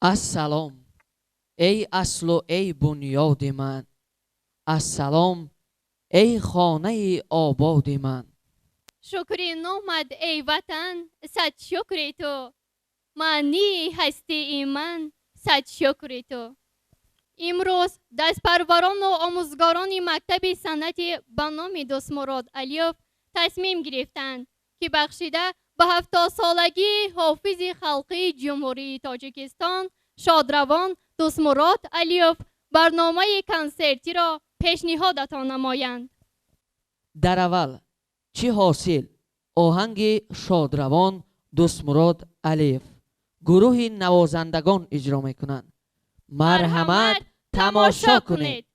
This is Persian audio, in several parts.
السلام ای اصل و ای بنیاد من، السلام ای خانه آباد من. شکری نامد ای وطن، صد شکری تو. معنی هستی من، صد شکری تو. امروز دست پروران و آموزگاران مکتب صنعتی به نام دوستمراد علیف تصمیم گرفتند که بخشیده به 70 سالگی حافظ خلقی جمهوری تاجیکستان شادروان دӯستمурод علیف برنامه کنسرتی را پیشنهادتان نمایند. در اول چی حاصل آهنگ شادروان دӯستمурод علیف گروه نوازندگان اجرا میکنند. مرحمت تماشا کنید.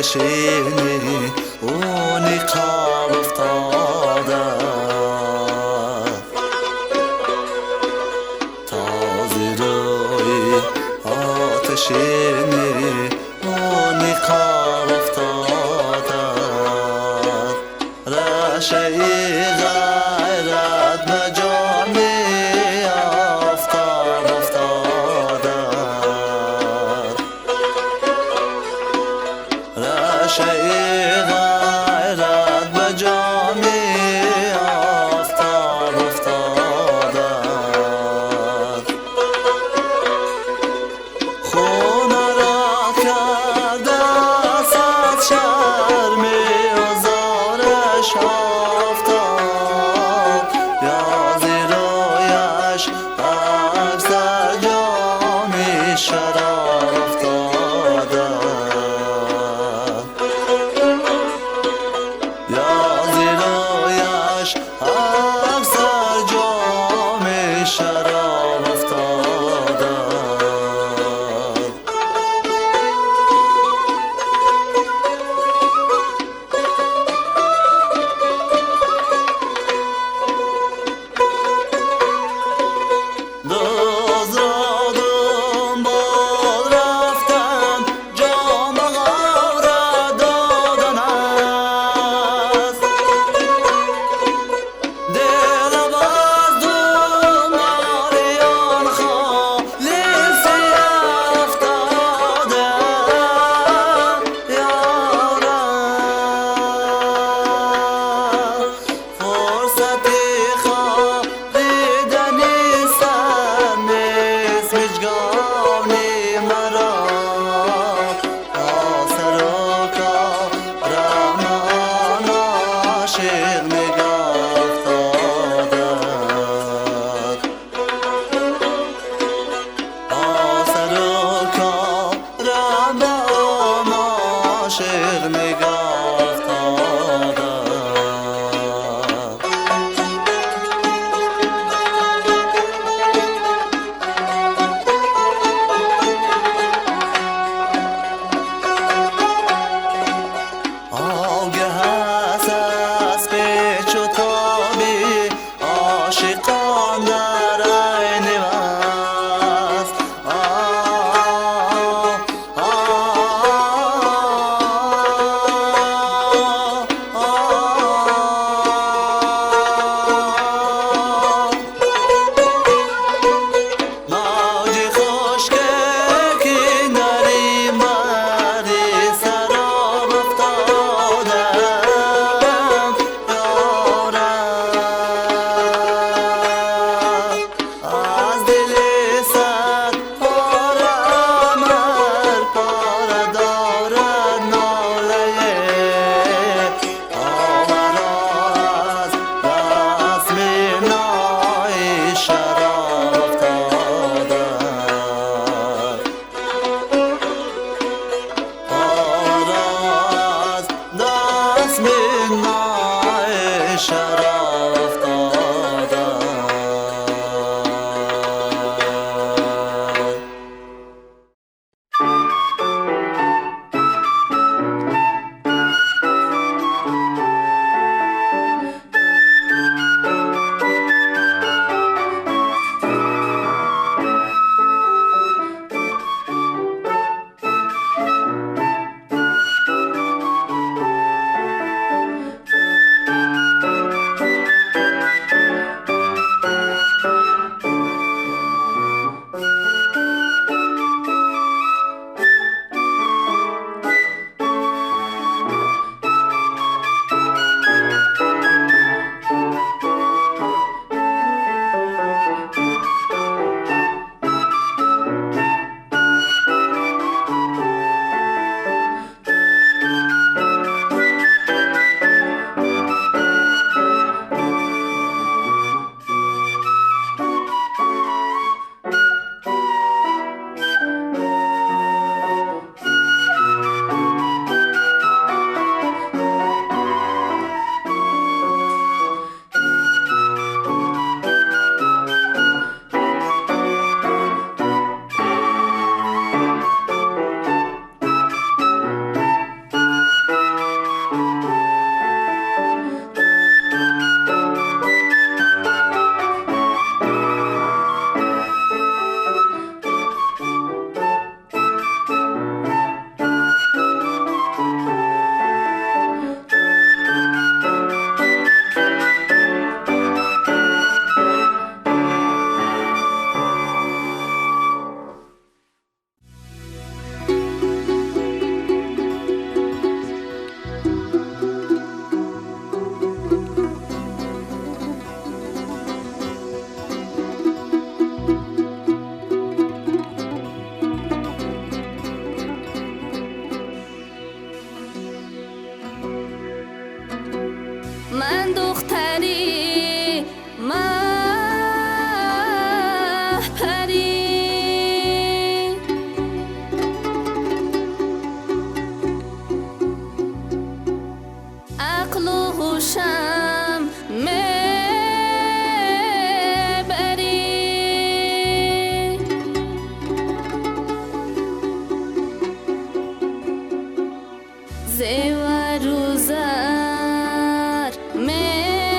آتشینی او نقاب افتاده تازه روی آتشینی او نقاب افتاده رشه غیرت به جامی آفتاب افتاده رشه غیرت به جامی آفتاب افتاده خون را کرده صد شرمی و زارش آفتاب یازی رویش اکثر جامی شراب افتاده یازی رویش اکثر جامی شراب افتاده دوز را دنبال رفتن جام غوره دادن است دل باز دنبالیان خالیسی افتاده یارم فرصتی خریدنی سر نیست مجگانی مرا آسر و کارم عاشق نگاه افتاده آسر و کارم عاشق نگاه افتاده آگه هست از پیچ و تابی عاشقان در عین وست موج خشکی نری مری سراب افتادم یارم از دل صد پاره عمر پاره دارد ناله آورا از دست مینای شراب افتاده آورا از دست مینای شراب افتاده زیور و زر میخری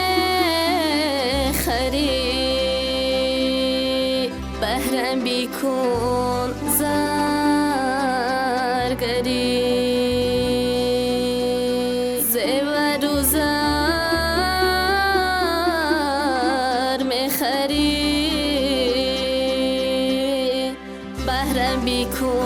بهرم بیکن زرگری زیور و زر میخری بهرم بیکن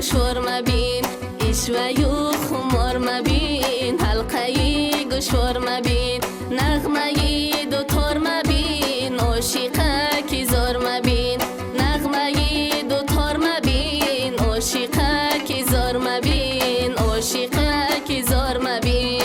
گوشور مبین اشوایو خمار مبین حلقه‌ی گوشور مبین نغمه‌ی دوتار مبین عاشقه کی زار مبین نغمه‌ی دوتار مبین عاشقه کی زار مبین عاشقه کی زار مبین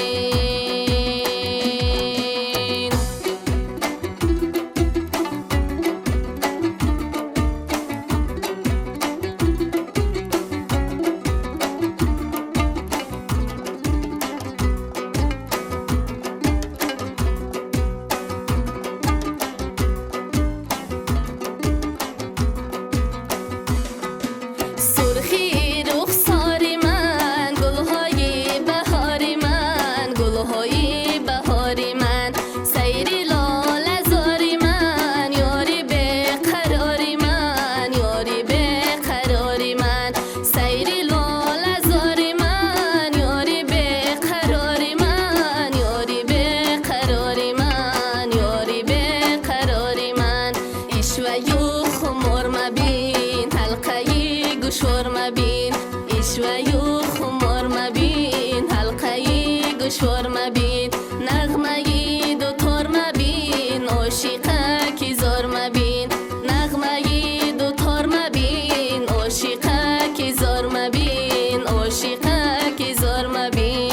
گوشور مبین نغمه‌ی دوتار مبین عاشقه کی زار مبین نغمه‌ی دوتار مبین عاشقه کی زار مبین عاشقه کی زار مبین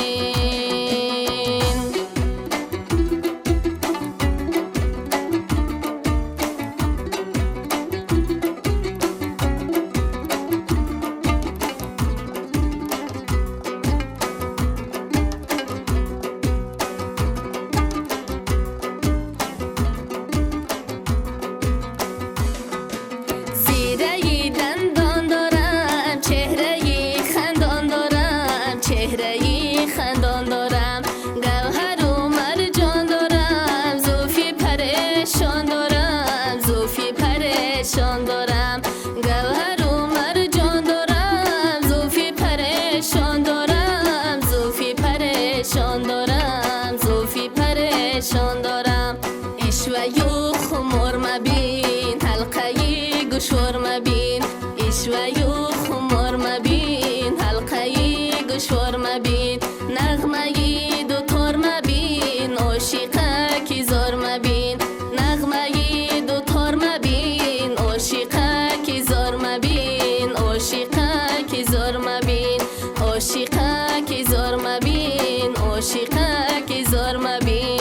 گوشور مبین اشوایو خمار مبین حلقه‌ی گوشور مبین نغمه‌ی دوتار مبین عاشقه کی زار مبین نغمه‌ی دوتار مبین عاشقه کی زار مبین عاشقه کی زار مبین عاشقه کی زار مبین عاشقه کی زار مبین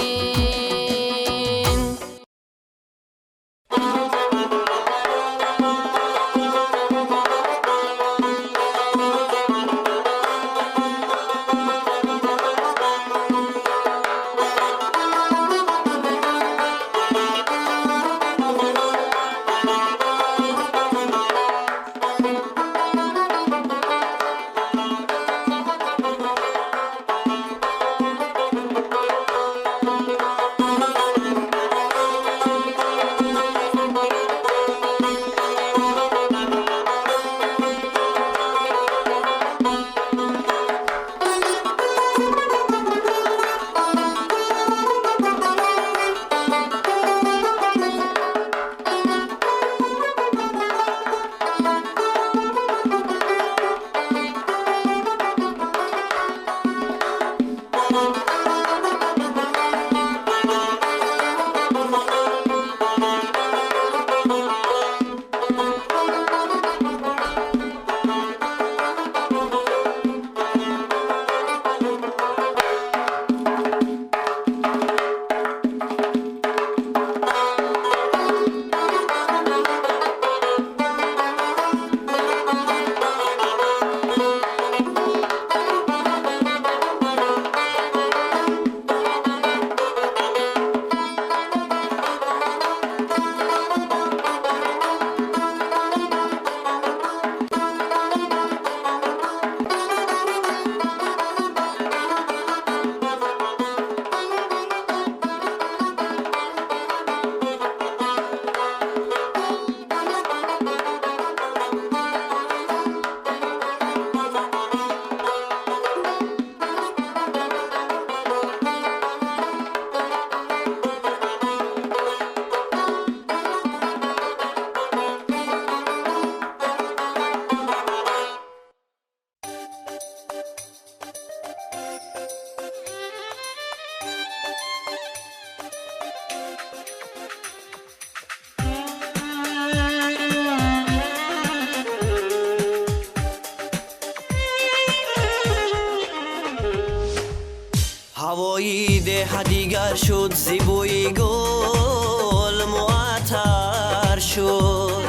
ده دیگر شد زیبوی گل معطر شد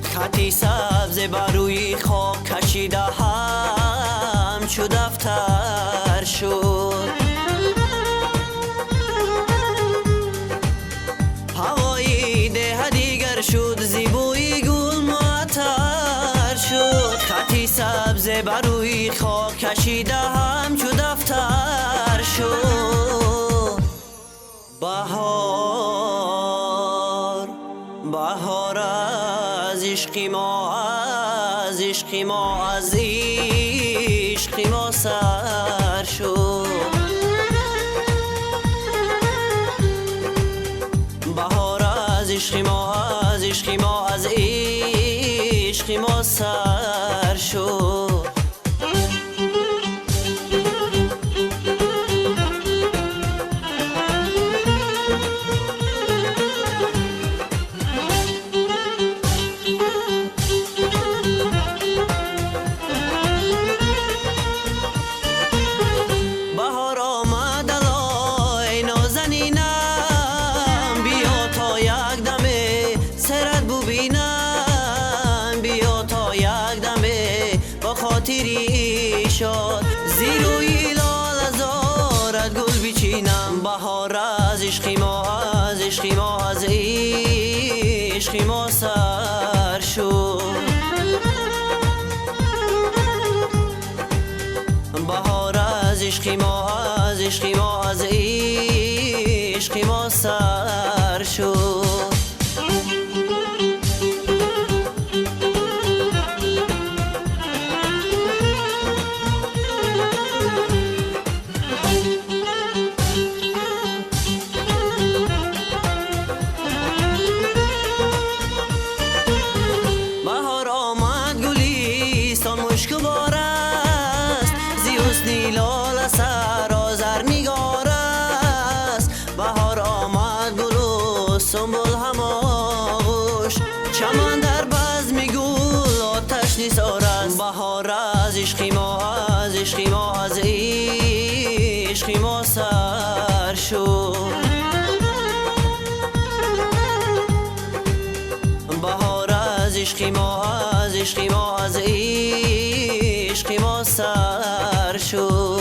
خطی سبز بر روی خاک کشیده همچو دفتر شد هوای ده دیگر شد زیبوی گل معطر شد خطی سبز بر روی خاک کشیده همچو دفتر شد بهار بهار از عشق ما از عشق ما از عشق ما سر شد بهار از عشق ما از عشق ما از عشق ما سر شد زیروی لال زارد گل بچینم بهار از عشق ما از عشق ما از عشق ما سر شد بهار از عشق ما از عشق ما از عشق ما سر شد سنبل هم آغوش چمن در بزم گل آتش نیسار است بهار از عشق ما از عشق ما از عشق ما سر شد بهار از عشق ما از عشق ما از عشق ما سر شد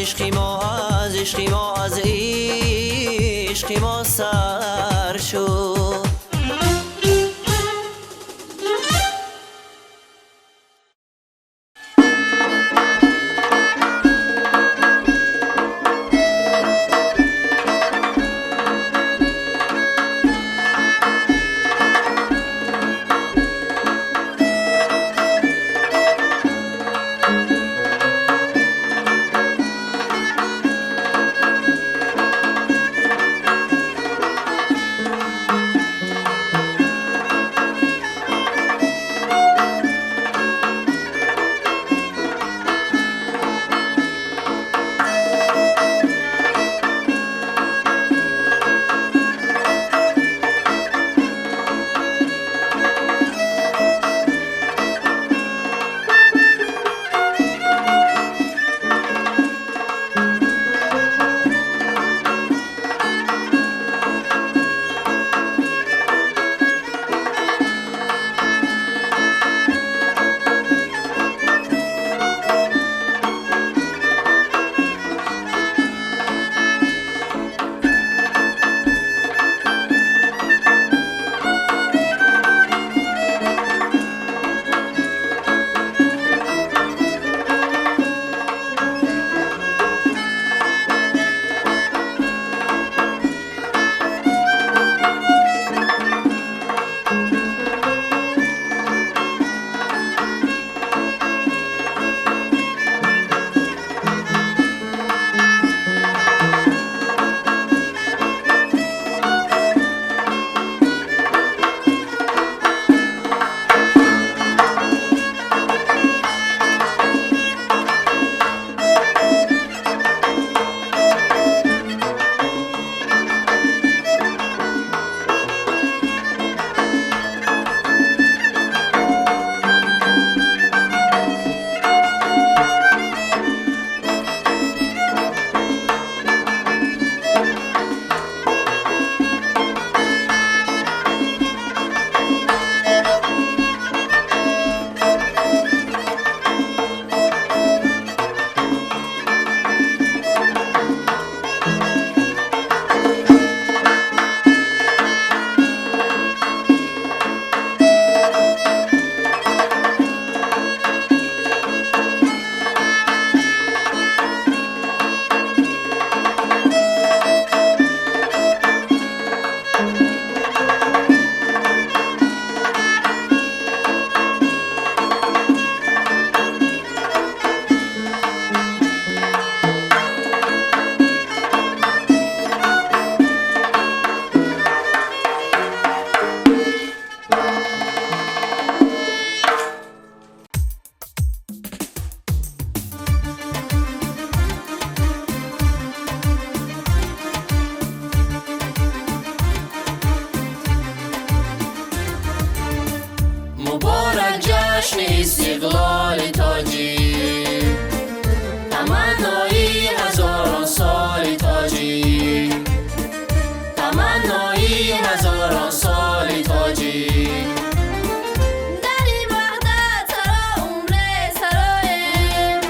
عشق ما از عشق ما از عشق ما سر شد جشن استقلال تاجیک، تمنای هزاران سال تاجیک، تمنای هزاران سال تاجیک. در این وحدت سرا عمر سرایم،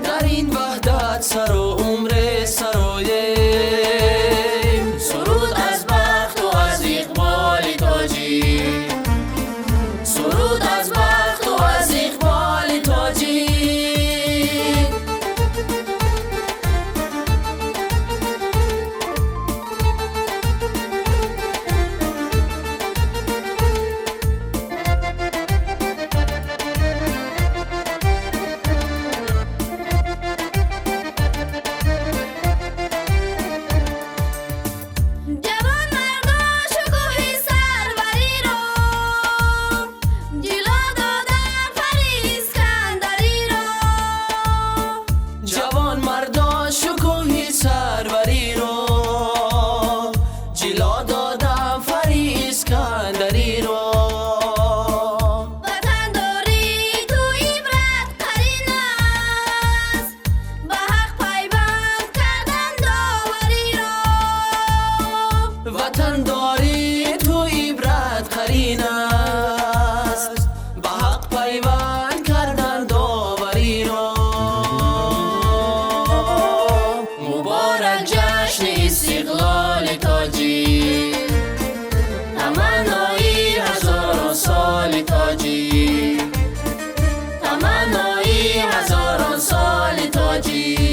در این وحدت سر و عمر سرایم. سرود از بخت و از اقبال تاجیک، سرود از بخت و از اقبال تاجیک. جوان مردا شکوه سروری را، جلو دادن فری اسکندری را. جوان مردا شکوه سروری رو، جلو دادم فری اسکندری رو. وطن داری تو عبرت قرین است، به حق پیوند کردن داوری را. وطن داری تو عبرت قرین است، به حق پیوند کردن داوری رو. مبارک جشن استقلال تاجیک، تمنای هزاران سال تاجیک، تمنای هزاران سال تاجیک.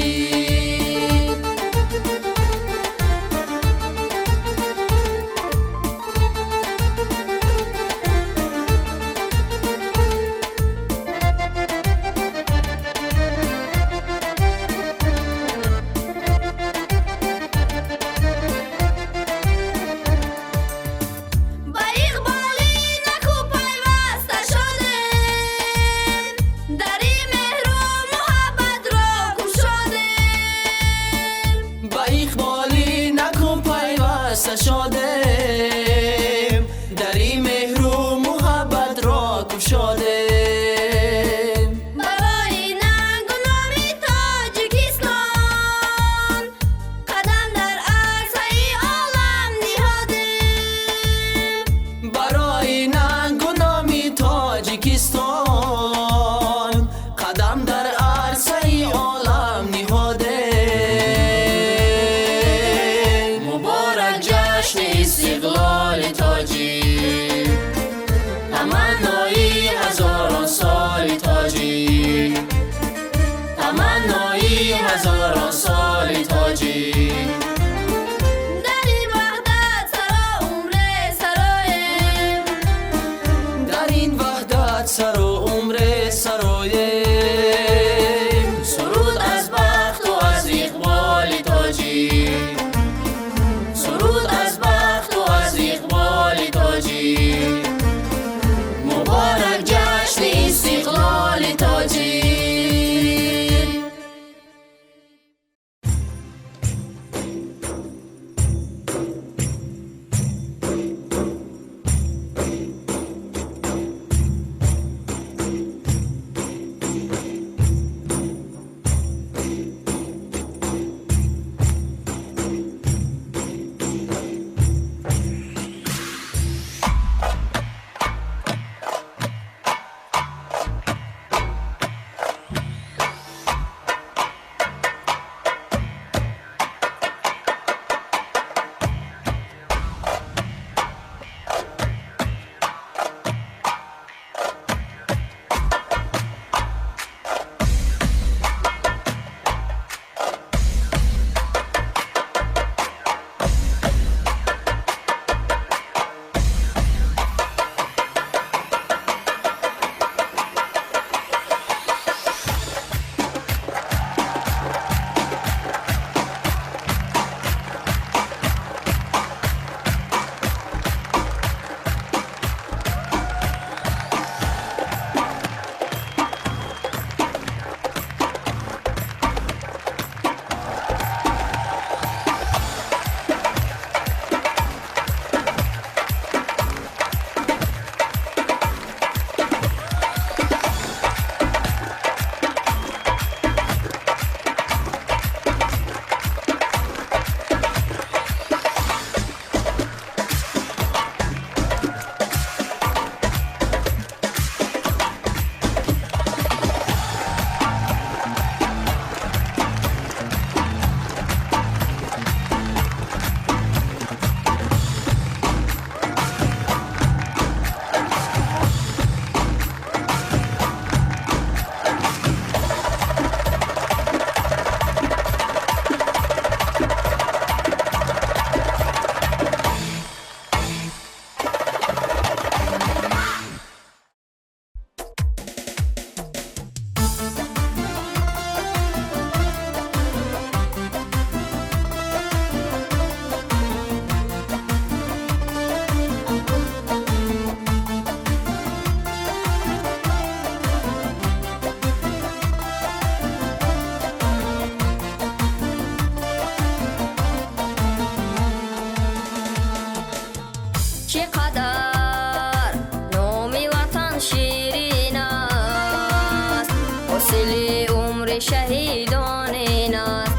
حاصل عمر شهیدان این است.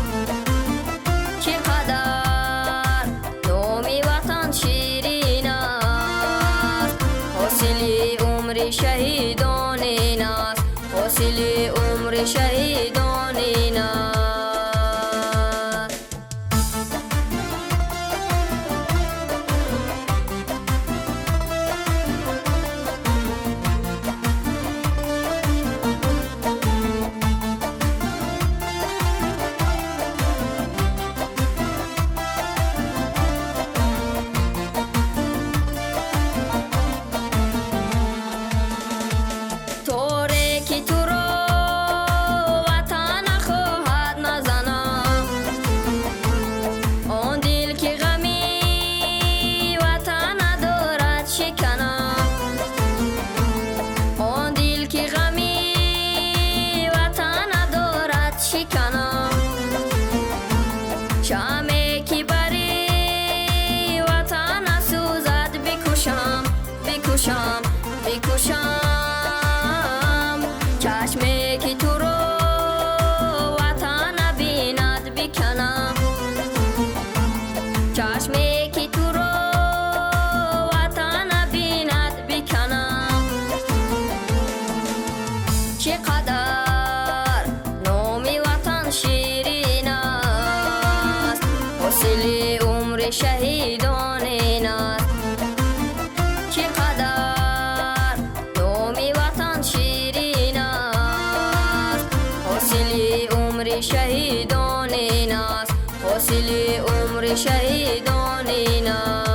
چقدر نام وطن شیرین است. حاصل عمر شهیدان این است. حاصل عمر شهیدان این است. بکشم چشمی که تو رو وطن بیند بکنم. چشمی که تو رو وطن بیند بکنم. چقدر نامی وطن شیرین است. حاصل عمر شهیدان این است. شهیدان این است. حاصل عمر شهیدان این است.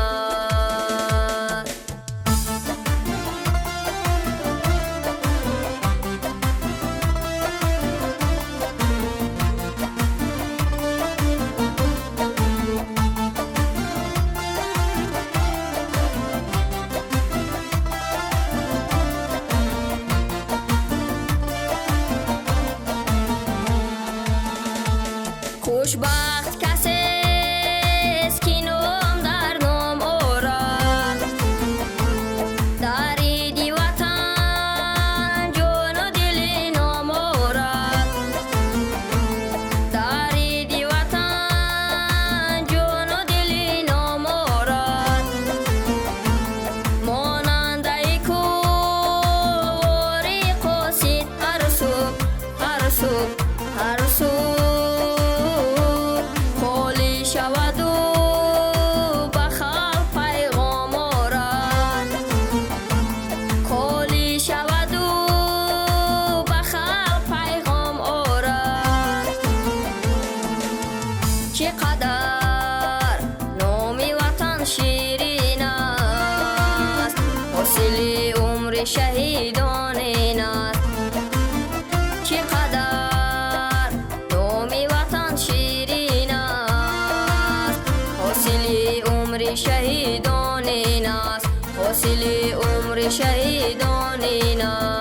خوشبخت کسی است که نام در نام آورد. در ایدی وطن جان و دل نام آورد. در ایدی وطن جان و دل نام آورد. مانند ای کوری قاصد هر صبح هر صبح هر صبح شود و به خلق پیغام آرد. خالی شود و به خلق پیغام آرد. چقدر نامی وطن شیرین است. حاصل عمر شهیدان این است. چقدر نامی وطن شیرین است. حاصل عمر شهیدان این است. حاصل عمر شهیدان این است.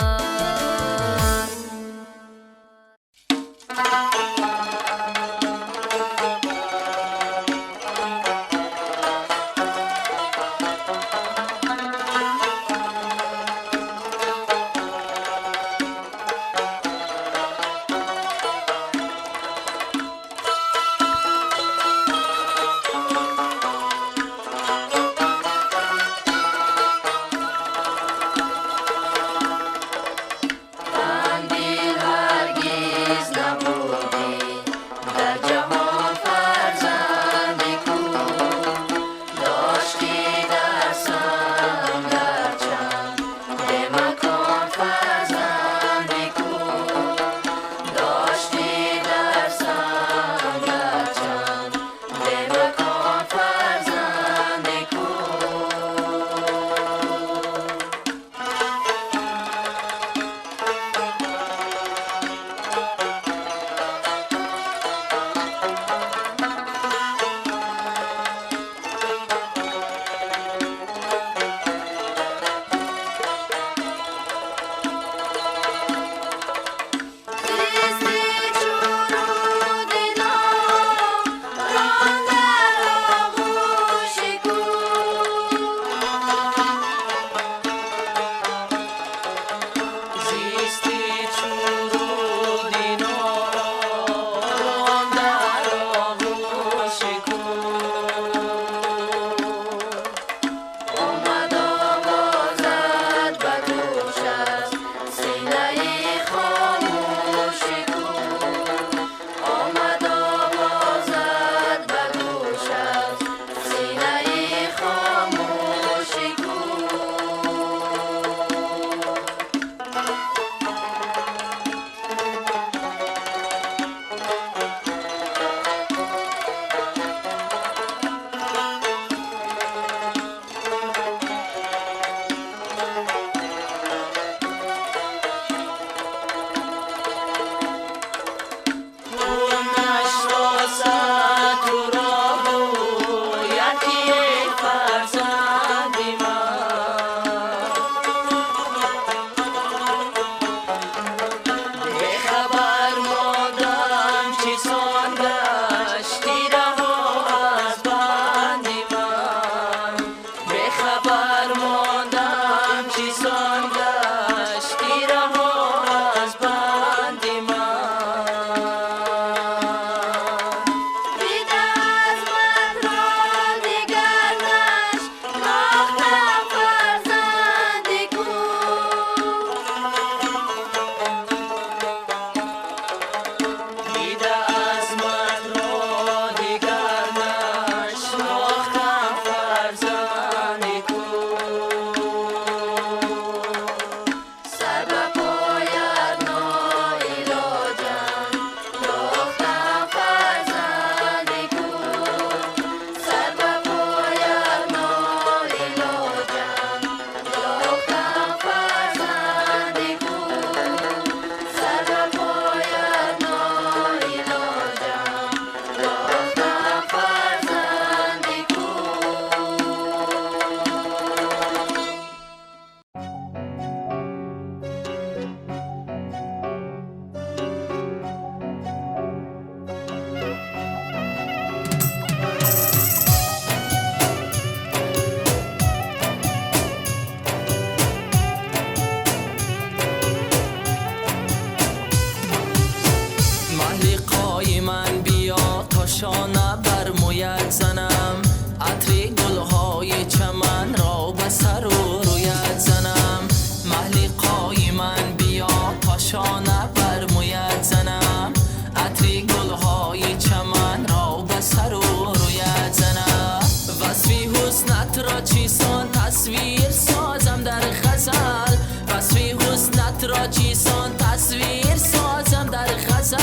شانه بر مویت زنم، عطر گلهای چمن را به سر و رویت زنم. محلیقای من بیا تا شانه بر مویت زنم، عطر گلهای چمن را به سر و رویت زنم. وصف حسنت را چیسان تصویر سازم در غزل، وصف حسنت را چیسان تصویر سازم در غزل.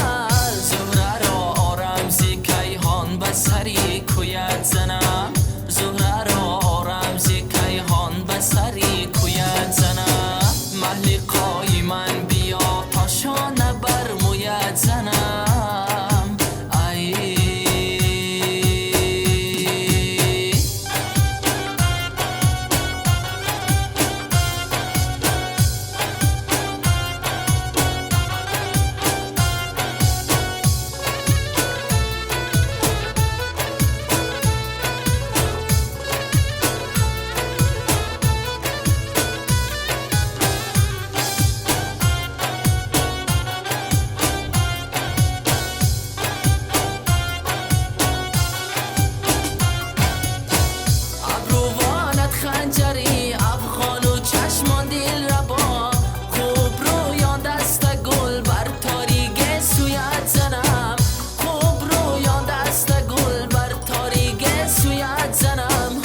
زهره را آرم زی کیهان به سری کویت زنم، زهره را آرم زی کیهان به سری کویت زنم. محلیقای من بیا تا شانه بر مویت زنم. ای ابروانت خنجری افغان و چشمان دل ربا، خوب رویان دست گل بر تاریک سویت زنم، خوب رویان دست گل بر تاریک سویت زنم.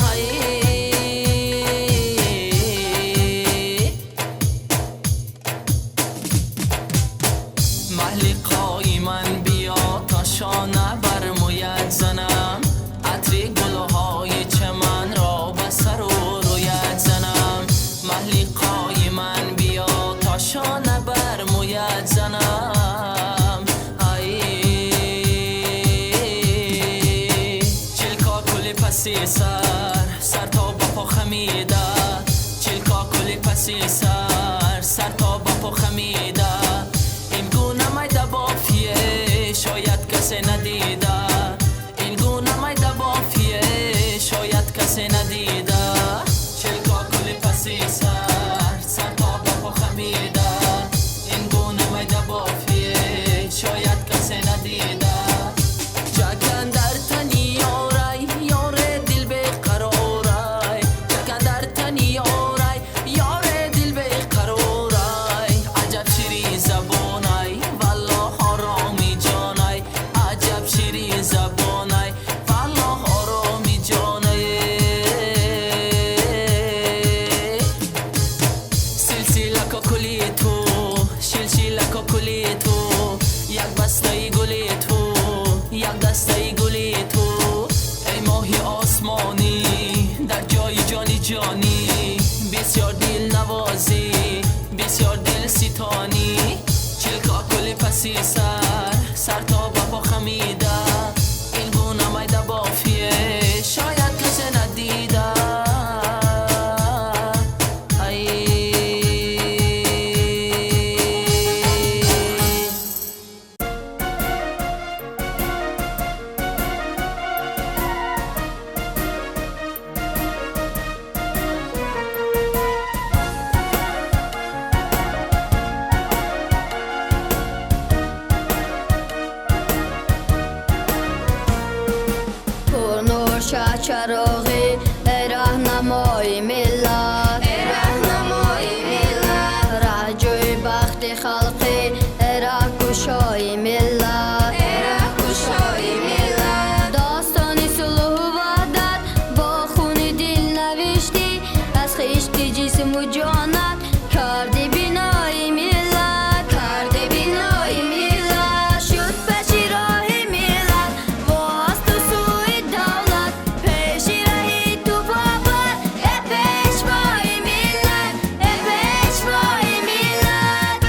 محلیقای من بیا تا شانه بر مویت زنم، عطر گلهای چمن را به سر و رویت زنم. محلیقای من بیا تا شانه بر مویت زنم. ای چلکا کل پسی سر تا با پا خمیده، چلکا کل پسی سر تا با پا خمیده. این گونه میده بافیه شاید کسی ندیده، این گونه میده بافیه شاید کسی ندیده. چلکا کل پسی سر تا با پا خمیده، این گونه میده بافیه شاید کسی ندیده. جکن در تنی یاری یار دل بیقراری، جکن در تنی یاری یار دل بیقراری. عجب شیری زبانای والله آرامی جانای، عجب شیری زبانای والله آرامی جانای. سلسله کا کلی تو، سلسله کا کلی تو، یک بسته گلی تو، یک دسته گلی تو. ای ماهی آسمانی در جای جانی جانی، بسیار دل نوازی بسیار دل ستانی. چلکا کل پسی سر تا با پا خمیده، این گونه میده بافیه شاید کسی ندیده. ای پرنور شد چراغی ای راهنمای ملت، ای راهنمای ملت. راه جوی بخت خلقی ای راه گشای ملت، ای راه گشای ملت. داستان صلح و وحدت با خون دل نوشتی، از خشت جسم و جانت کردی بینای ملت، کردی بینای ملت. شد پشی راه ملت باز تو سوی دولت، پیش راهی تو بابر ای پیشوای ملت، ای پیشوای ملت.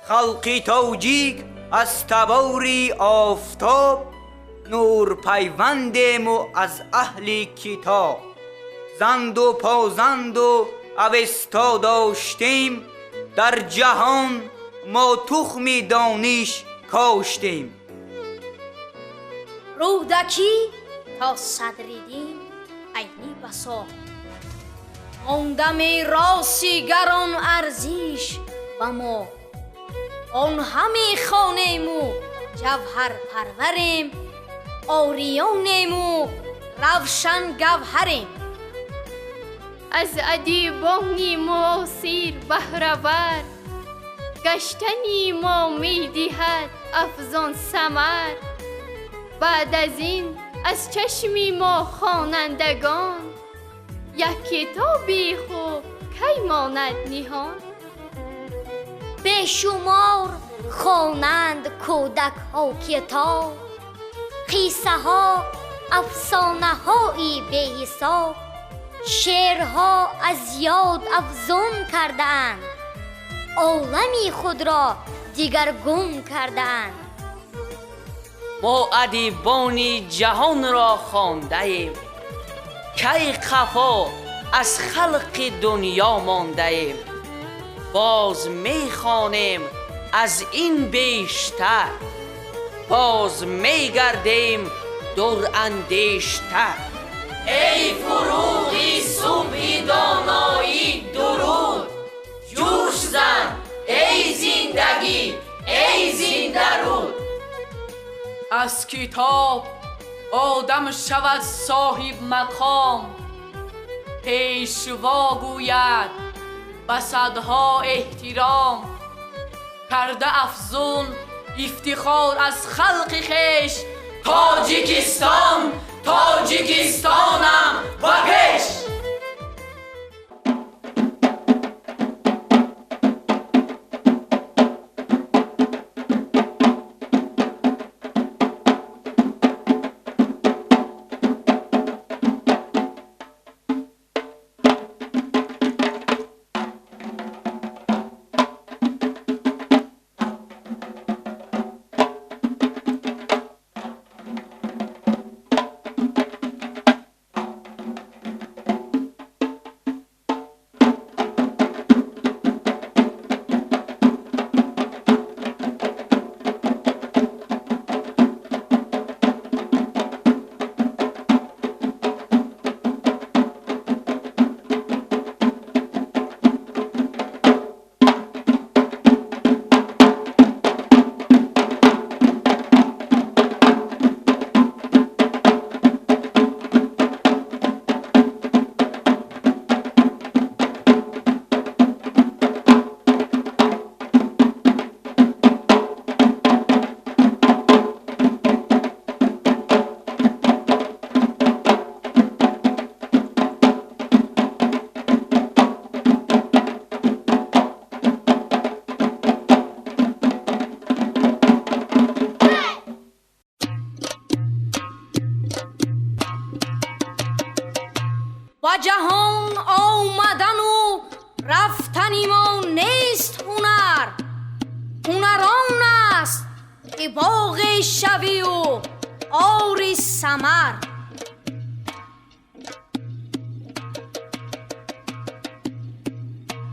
خلقی توجیگ از تبوری آفتاب، نور پیوندیم و از اهل کتاب. زند و پازند و اوستا داشتیم، در جهان ما تخم دانش کاشتیم. رودکی تا صدریدیم عینی بسا، ماندم راسیگران ارزیش و ما. آن همی خانیم و جوهر پروریم، آریانیم و روشن گوهریم. از ادیبان معاصر بهره‌ور، گشتنی ما می‌دهد افزون ثمر. بعد از این از چشم ما خوانندگان، یک کتابی خوب کی ماند نهان. بشمار خوانند کودک ها کتاب، قصه ها افسانه هایی به حساب. شعرها از یاد افزون کردند، عالمی خود را دیگرگون کردند. ما ادیبان جهان را خوانده ایم، کی خفا از خلق دنیا مانده ایم. باز می خوانیم از این بیشتر، باز می گردیم در اندیشتر. ای فروغی صبح دانایی درود، جوش زن ای زندگی ای زنده رود. از کتاب آدم شود صاحب مقام، پیشوا گوید به صدها احترام. کرده افزون افتخار از خلق خویش، تاجیکستان تاجیکستانم و پیش. جهان آمدن و رفتنی ما نیست هنر. هنران است که باغ شوی و آری ثمر.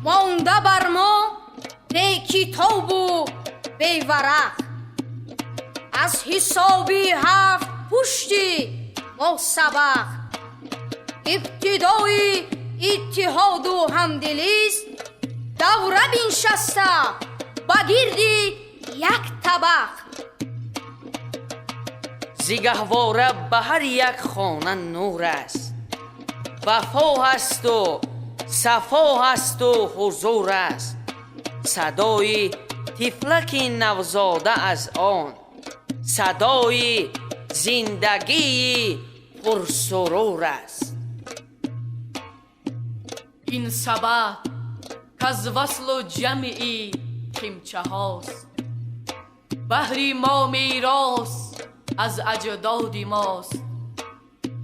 مانده بر ما بی کتاب و بی ورق، از حسابی هفت پشتی ما سبق. ابتدای اتحاد و همدلیست، دوره بنشسته بگیردی یک طبق. زگهواره به هر یک خانه نور است، وفا هست و صفا هست و حضور است. صدای طفلک نوزاده از آن، صدای زندگی پرسرور است. این سبب کز وصل و جمعی قیمچه هاست، بهری ما میراث از اجداد ماست.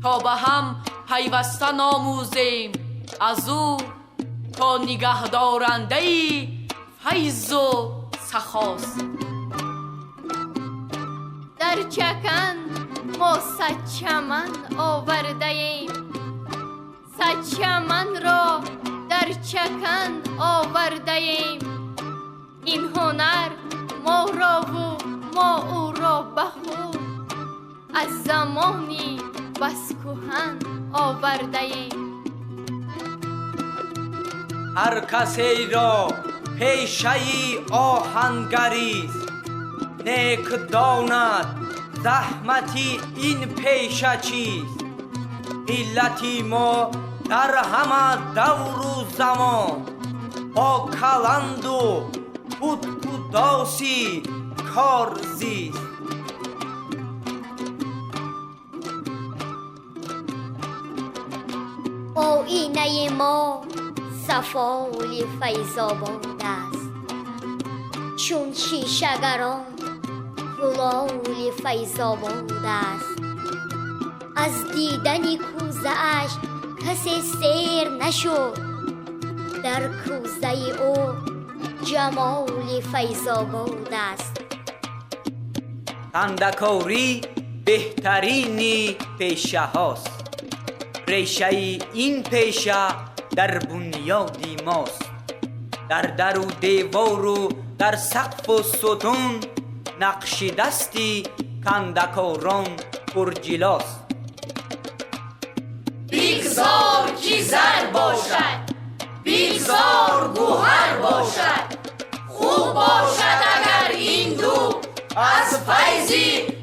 تا به هم پیوسته ناموزیم از او، تا نگه دارنده فیض و سخاست. در چکن ما صد چمن آورده ایم، صد چمن را در چکن آورده ایم. این هنر ما را و ما او را به خود از زمانی بس کهن آورده ایم. هر کسی را پیشه آهنگریست، نیک داند زحمتی این پیشه چیست. علتی ما در همه دور و زمان، با کلند و خودکداسی کار زیست. آینه ما صفای فیض‌آباد است، چون شیشه‌گران گلال فیض‌آباد است. از دیدن کوزه اش کسی سیر نشد، در کوزه او جمال فیض‌آباد است. خنده‌کاری بهترین پیشه هاست، ریشه این پیشه در بنیادی ماست. در و دیوار و در سقف و ستون، نقش دستی خنده‌کاران پرجلاست. بگذار که زر باشد، بگذار گوهر باشد. خوب باشد اگر این دو از فیضی